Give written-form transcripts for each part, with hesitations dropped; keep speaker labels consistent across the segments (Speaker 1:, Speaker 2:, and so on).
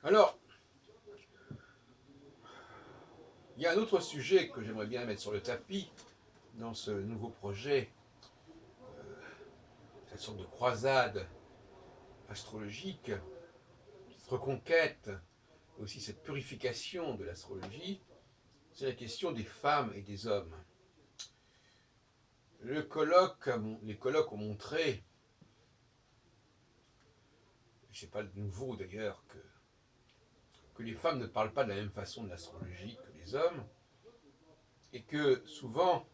Speaker 1: Alors, il y a un autre sujet que j'aimerais bien mettre sur le tapis dans ce nouveau projet, cette sorte de croisade astrologique, cette reconquête, aussi cette purification de l'astrologie, c'est la question des femmes et des hommes. Les colloques ont montré, c'est pas nouveau d'ailleurs, que les femmes ne parlent pas de la même façon de l'astrologie que les hommes, et que souvent,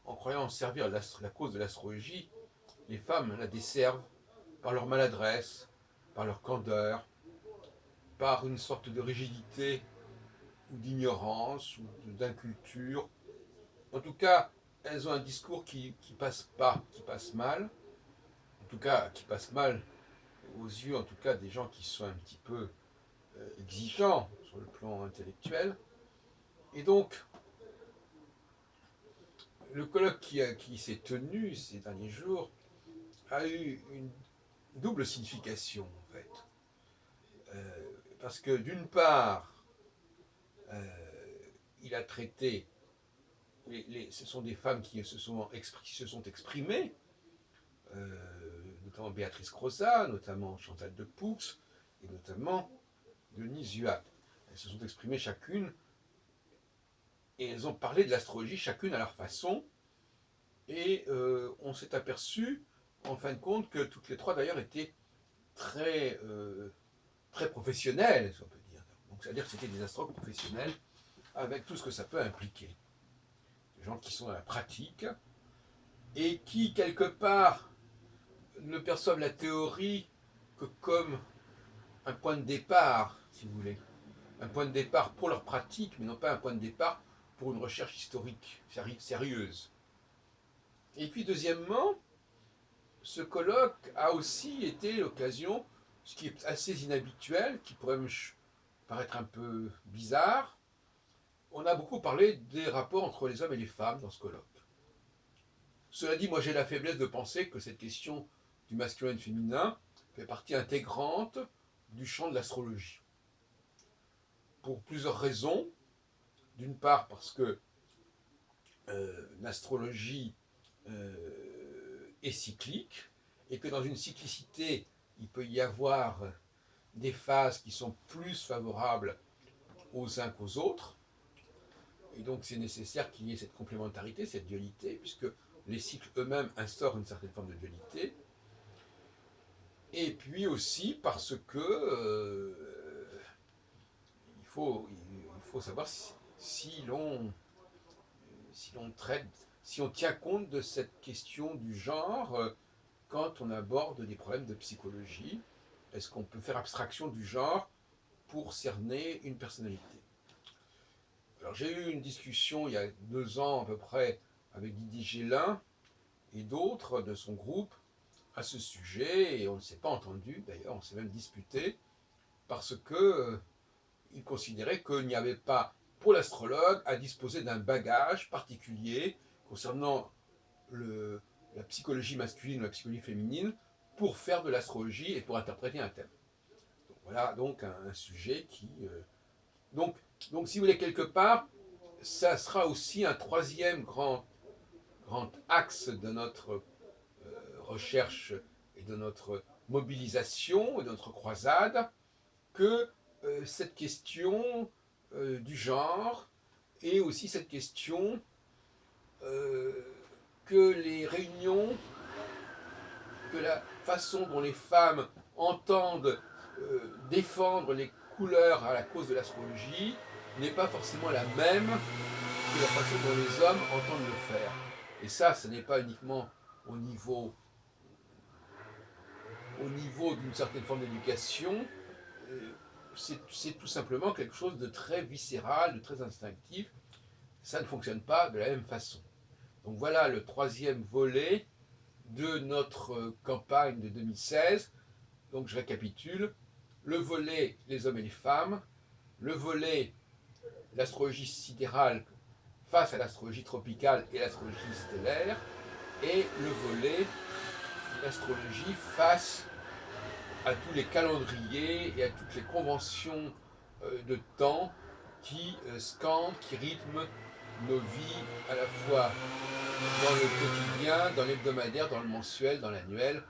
Speaker 1: en croyant servir la cause de l'astrologie, les femmes la desservent par leur maladresse, par leur candeur, par une sorte de rigidité ou d'ignorance ou d'inculture. En tout cas, elles ont un discours qui passe pas, qui passe mal, en tout cas qui passe mal aux yeux en tout cas des gens qui sont un petit peu exigeants sur le plan intellectuel. Et donc, le colloque qui s'est tenu ces derniers jours a eu une double signification en fait. Parce que d'une part, il a traité, ce sont des femmes qui se sont exprimées, notamment Béatrice Croza, notamment Chantal de Poux, et notamment Denise Huat. Elles se sont exprimées chacune, et elles ont parlé de l'astrologie chacune à leur façon, et on s'est aperçu, en fin de compte, que toutes les trois d'ailleurs étaient très, très professionnelles, si on peut dire. Donc c'est-à-dire que c'était des astrologues professionnels, avec tout ce que ça peut impliquer. Des gens qui sont dans la pratique, et qui, quelque part, ne perçoivent la théorie que comme un point de départ, si vous voulez. Un point de départ pour leur pratique, mais non pas un point de départ pour une recherche historique sérieuse. Et puis, deuxièmement, ce colloque a aussi été l'occasion, ce qui est assez inhabituel, qui pourrait me paraître un peu bizarre, on a beaucoup parlé des rapports entre les hommes et les femmes dans ce colloque. Cela dit, moi j'ai la faiblesse de penser que cette question du masculin et du féminin fait partie intégrante du champ de l'astrologie. Pour plusieurs raisons. D'une part parce que l'astrologie est cyclique et que dans une cyclicité, il peut y avoir des phases qui sont plus favorables aux uns qu'aux autres. Et donc c'est nécessaire qu'il y ait cette complémentarité, cette dualité, puisque les cycles eux-mêmes instaurent une certaine forme de dualité. Et puis aussi parce que il faut savoir si l'on traite, si on tient compte de cette question du genre quand on aborde des problèmes de psychologie. Est-ce qu'on peut faire abstraction du genre pour cerner une personnalité? Alors j'ai eu une discussion il y a 2 ans à peu près avec Didier Gélin et d'autres de son groupe à ce sujet, et on ne s'est pas entendu, d'ailleurs on s'est même disputé, parce que il considérait qu'il n'y avait pas pour l'astrologue à disposer d'un bagage particulier concernant la psychologie masculine ou la psychologie féminine pour faire de l'astrologie et pour interpréter un thème. Donc, voilà donc un sujet qui... donc, donc si vous voulez quelque part, ça sera aussi un troisième grand axe de notre recherche et de notre mobilisation et de notre croisade, que cette question du genre et aussi cette question euh, que les réunions, que la façon dont les femmes entendent défendre les couleurs à la cause de l'astrologie n'est pas forcément la même que la façon dont les hommes entendent le faire. Et ça, ce n'est pas uniquement au niveau, au niveau d'une certaine forme d'éducation, euh, c'est tout simplement quelque chose de très viscéral, de très instinctif. Ça ne fonctionne pas de la même façon. Donc voilà le troisième volet de notre campagne de 2016. Donc je récapitule. Le volet les hommes et les femmes, le volet l'astrologie sidérale face à l'astrologie tropicale et l'astrologie stellaire, et le volet l'astrologie face à tous les calendriers et à toutes les conventions de temps qui scandent, qui rythment nos vies à la fois dans le quotidien, dans l'hebdomadaire, dans le mensuel, dans l'annuel,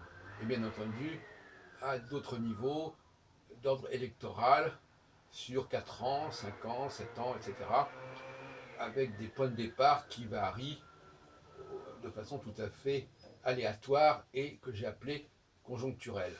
Speaker 1: et bien entendu à d'autres niveaux d'ordre électoral sur 4 ans, 5 ans, 7 ans, etc., avec des points de départ qui varient de façon tout à fait aléatoire et que j'ai appelé conjoncturelle.